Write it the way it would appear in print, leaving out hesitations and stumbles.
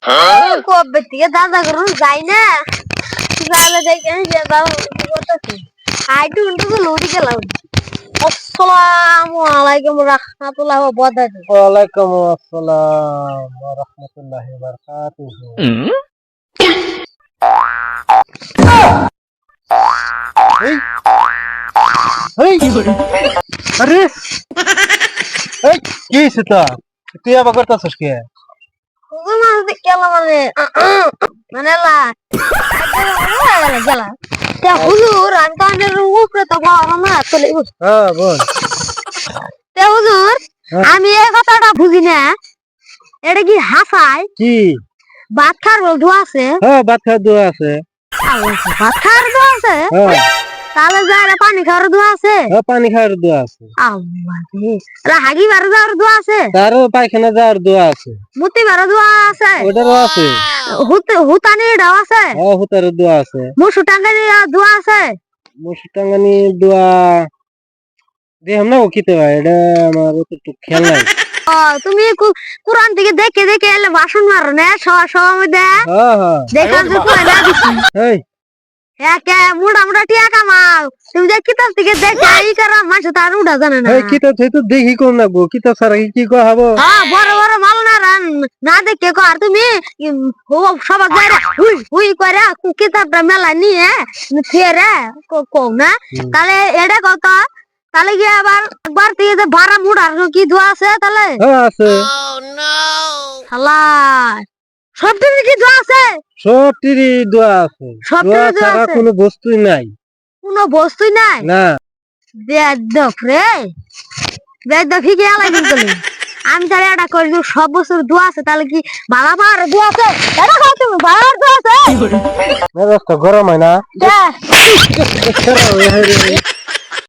কবে থেকে দাদা করুন যাই না যাবে দেখে করতেছি আইটু ইন্টু লুটি গেলাম আসসালামু আলাইকুম রাহমাতুল্লাহি ওয়া বারাকাতুহু। ওয়ালাইকুম আসসালাম ওয়া রাহমাতুল্লাহি ওয়া বারাকাতুহু। এই আরে এই কি হইছে তো? তুই আবার করতেছিস কি? হুজুর মানে কেলা মানে মানে লা গেলা তে হুজুর আন্তানের উপরে তো বড় না চলে হ্যাঁ বল। তে হুজুর আমি এই কথাটা বুঝি না এটা কি হাসায় কি? ভাত খাওয়ার বল দোয়া আছে হ্যাঁ ভাত খাওয়ার দোয়া আছে। আল্লাহ ভাত খাওয়ার দোয়া আছে হ্যাঁ তাহলে যারা পানি খাওয়ার দোয়া আছে হ্যাঁ পানি খাওয়ার দোয়া আছে। আল্লাহ রে হাগি বার যাওয়ার দোয়া আছে তারও পায়খানা যাওয়ার দোয়া আছে। মুতি বার দোয়া আছে ওটারও আছে। হুতানি দাও আছে হ্যাঁ হুতারও দোয়া আছে। মুসু টাঙ্গানি দোয়া আছে মুসটাঙ্গানি দোয়া দেখাম না ও কিতে ভাই এটা আমার তো খেয়াল নাই। তুমি কোরআন থেকে দেখে দেখে এলে বাসন মারো না সময় দেয় হ্যাঁ হ্যাঁ দেখান যে তোমার না দিছি এই একে মুড়া মুড়া টিয়া কামাও তুমি যে কিতাব থেকে দেখে এই করা মাছ তার উড়া জানে না এই কিতাব থেকে তো দেখি কোন না গো কিতাব ছাড়া কি কো হবো। হ্যাঁ বড় বড় মাল না রান না দেখে কো আর তুমি সবার যারা হুই হুই করে কিতাবটা মেলা নিয়ে ফেরে কো না তাহলে এটা কত তাহলে কি আবার একবার থেকে যে ভাড়া মুড়ার কি দোয়া আছে তাহলে হ্যাঁ আছে। হালাই সব টিভি কি দোয়া আছে সব টিরি দোয়া আছে। সব দোয়া টিভি দোয়া ছাড়া আছে কোনো বস্তুই নাই। কোনো বস্তুই নাই না বেদফ রে বেদফি কে লাগি বলে আমি তাহলে এটা করি যে সব বছর দোয়া আছে তাহলে কি বাবা মার দোয়া আছে এটা কও তুমি বাবার দোয়া আছে মেজাজটা গরম হয় না? দে ছাড়া ওই হায় রে।